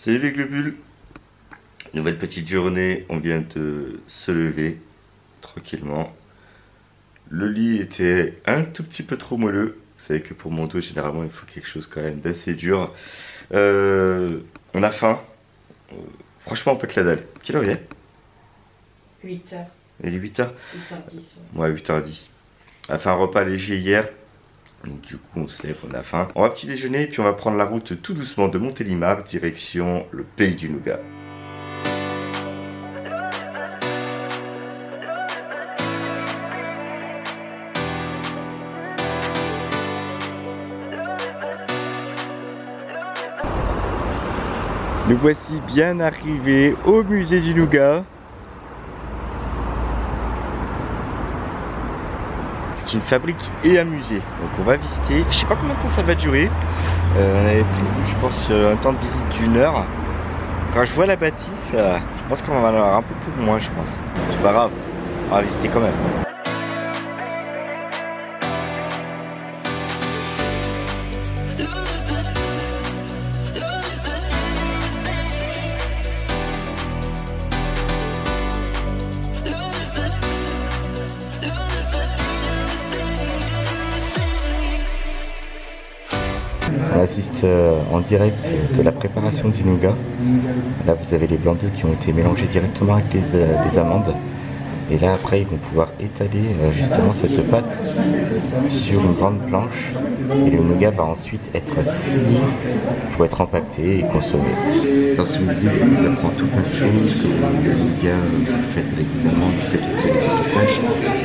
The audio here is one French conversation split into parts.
Salut les globules. Nouvelle petite journée, on vient de se lever tranquillement. Le lit était un tout petit peu trop moelleux. Vous savez que pour mon dos, généralement, il faut quelque chose quand même d'assez dur. On a faim. Franchement, on peut que la dalle. Quelle heure il est? 8h. Il est 8h? 8h10. Ouais, 8h10. On a fait un repas léger hier. Donc du coup on se lève, on a faim. On va petit déjeuner et puis on va prendre la route tout doucement de Montélimar, direction le pays du nougat. Nous voici bien arrivés au musée du nougat. C'est une fabrique et un musée, donc on va visiter. Je sais pas combien de temps ça va durer. On avait prévu, je pense, un temps de visite d'1 heure. Quand je vois la bâtisse, je pense qu'on va en avoir un peu plus moins, je pense. C'est pas grave, on va visiter quand même. On assiste en direct de la préparation du nougat. Là vous avez les blancs d'œufs qui ont été mélangés directement avec les amandes. Et là après ils vont pouvoir étaler justement cette pâte sur une grande planche. Et le nougat va ensuite être scié pour être empaqueté et consommé. Dans ce musée ça nous apprend tout plein de choses. Le nougat fait avec des amandes, fait aussi avec des pistaches,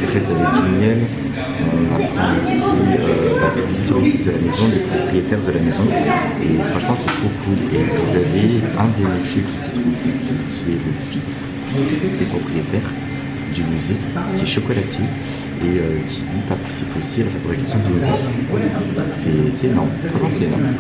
fait avec du miel. On apprend aussi toute l'historique de la maison, des propriétaires de la maison. Et franchement c'est trop cool. Et vous avez un des messieurs qui se trouve ici, qui est le fils des propriétaires du musée, qui est chocolatier et qui lui participe aussi à la fabrication du nougat. C'est énorme, vraiment c'est énorme.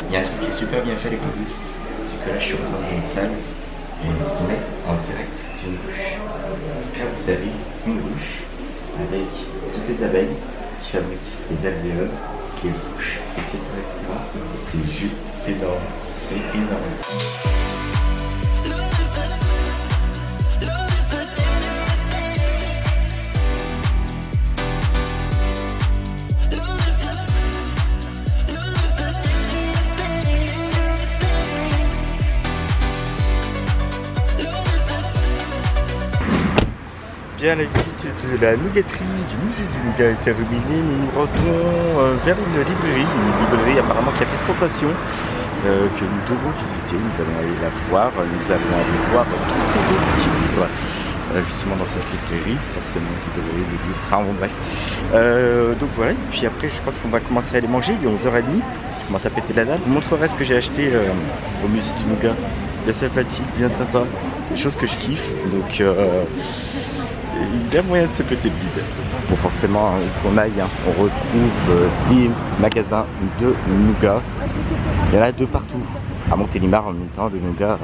Il y a un truc qui est super bien fait avec le but, c'est que là je suis rentré dans une salle et on est en direct d'une ruche. Là vous avez une ruche avec toutes les abeilles qui fabriquent les alvéoles, les bouches, etc. C'est juste énorme, c'est énorme. Bien, la visite de la nougaterie du musée du nougat est terminée. Nous nous rendons vers une librairie apparemment qui a fait sensation, que nous devons visiter. Nous allons aller la voir, nous allons aller voir tous ces beaux petits livres justement dans cette librairie, forcément qui devrait les livres, enfin bon bref. Donc voilà, et puis après je pense qu'on va commencer à aller manger, il est 11h30, je commence à péter la dalle. Je vous montrerai ce que j'ai acheté au musée du nougat, bien sympathique, bien sympa, des choses que je kiffe, donc il y a moyen de se péter le bide. Bon, forcément, qu'on aille, on retrouve des magasins de nougat. Il y en a 2 partout. À Montélimar, en même temps, de nougat.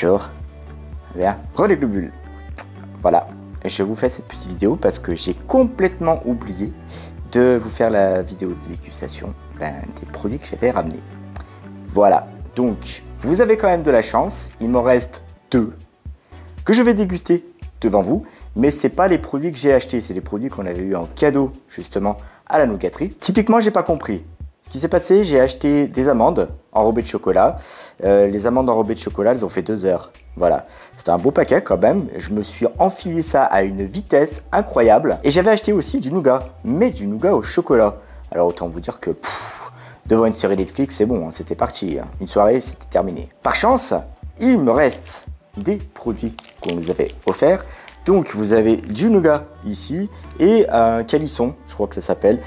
Bonjour. Bien. Prenez le globule. Voilà. Je vous fais cette petite vidéo parce que j'ai complètement oublié de vous faire la vidéo de dégustation des produits que j'avais ramenés. Voilà. Donc, vous avez quand même de la chance. Il m'en reste 2 que je vais déguster devant vous. Mais ce n'est pas les produits que j'ai achetés. C'est les produits qu'on avait eu en cadeau, justement, à la nougaterie. Typiquement, j'ai pas compris. Ce qui s'est passé, j'ai acheté des amandes enrobées de chocolat. Les amandes enrobées de chocolat, elles ont fait 2 heures. Voilà, c'était un beau paquet quand même. Je me suis enfilé ça à une vitesse incroyable. Et j'avais acheté aussi du nougat, mais du nougat au chocolat. Alors autant vous dire que devant une série Netflix, c'est bon, c'était parti. Une soirée, c'était terminé. Par chance, il me reste des produits qu'on nous avait offerts. Donc vous avez du nougat ici et un calisson, je crois que ça s'appelle,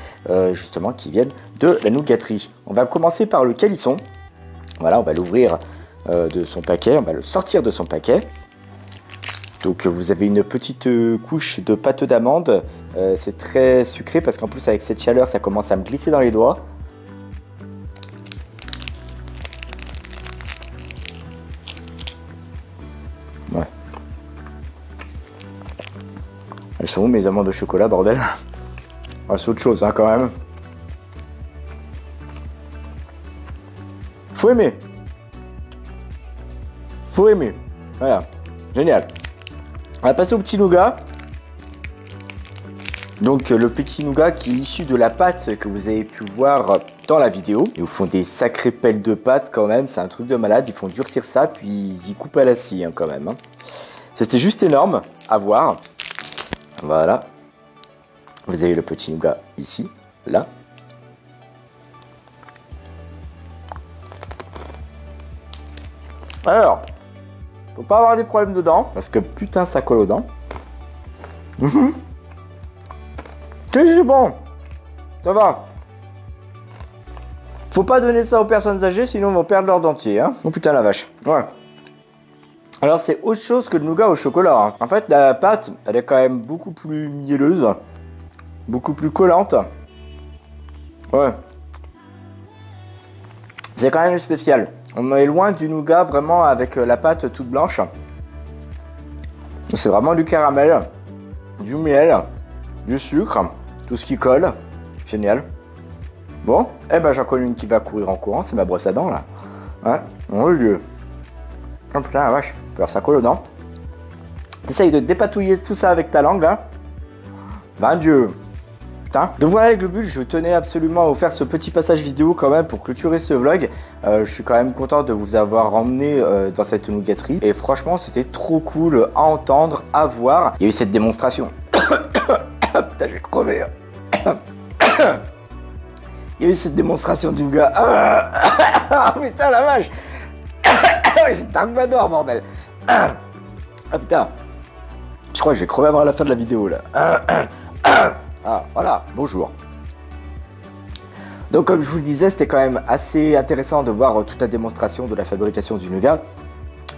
justement, qui viennent de la nougaterie. On va commencer par le calisson. Voilà, on va l'ouvrir de son paquet, on va le sortir de son paquet. Donc vous avez une petite couche de pâte d'amande. C'est très sucré parce qu'en plus avec cette chaleur, ça commence à me glisser dans les doigts. Ouais. Elles sont où mes amandes au chocolat, bordel? Ah, c'est autre chose, hein, quand même. Faut aimer. Faut aimer. Voilà. Génial. On va passer au petit nougat. Donc, le petit nougat qui est issu de la pâte que vous avez pu voir dans la vidéo. Ils vous font des sacrées pelles de pâte quand même. C'est un truc de malade. Ils font durcir ça, puis ils y coupent à la scie, hein, quand même. Hein. C'était juste énorme à voir. Voilà. Vous avez le petit nougat ici, là. Alors, faut pas avoir des problèmes dedans, parce que putain ça colle aux dents. C'est bon, ça va. Faut pas donner ça aux personnes âgées, sinon ils vont perdre leur dentier. Hein. Oh putain la vache. Ouais. Alors c'est autre chose que le nougat au chocolat. Hein. En fait la pâte, elle est quand même beaucoup plus mielleuse, beaucoup plus collante. Ouais. C'est quand même spécial. On est loin du nougat vraiment avec la pâte toute blanche. C'est vraiment du caramel, du miel, du sucre, tout ce qui colle. Génial. Bon, eh ben j'en connais une qui va courir en courant, c'est ma brosse à dents là. Ouais, mon Dieu. Oh putain la vache, alors ça colle aux dents. T'essayes de dépatouiller tout ça avec ta langue là. Ben Dieu. Donc voilà les globules, je tenais absolument à vous faire ce petit passage vidéo quand même pour clôturer ce vlog. Je suis quand même content de vous avoir emmené dans cette nougaterie. Et franchement c'était trop cool à entendre, à voir. Il y a eu cette démonstration. Putain j'ai crevé. Il y a eu cette démonstration du nougat. Ah putain la vache. J'ai Dark Vador bordel. Ah putain. Je crois que j'ai crevé avant la fin de la vidéo là. Ah, voilà, bonjour. Donc comme je vous le disais, c'était quand même assez intéressant de voir toute la démonstration de la fabrication du nougat.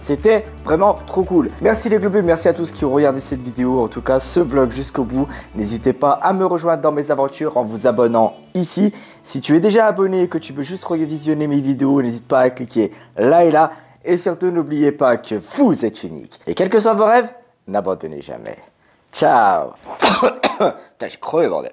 C'était vraiment trop cool. Merci les globules, merci à tous qui ont regardé cette vidéo, en tout cas ce vlog jusqu'au bout. N'hésitez pas à me rejoindre dans mes aventures en vous abonnant ici. Si tu es déjà abonné et que tu veux juste revisionner mes vidéos, n'hésite pas à cliquer là et là. Et surtout, n'oubliez pas que vous êtes unique. Et quels que soient vos rêves, n'abandonnez jamais. Ciao. Putain, j'ai crevé, bordel.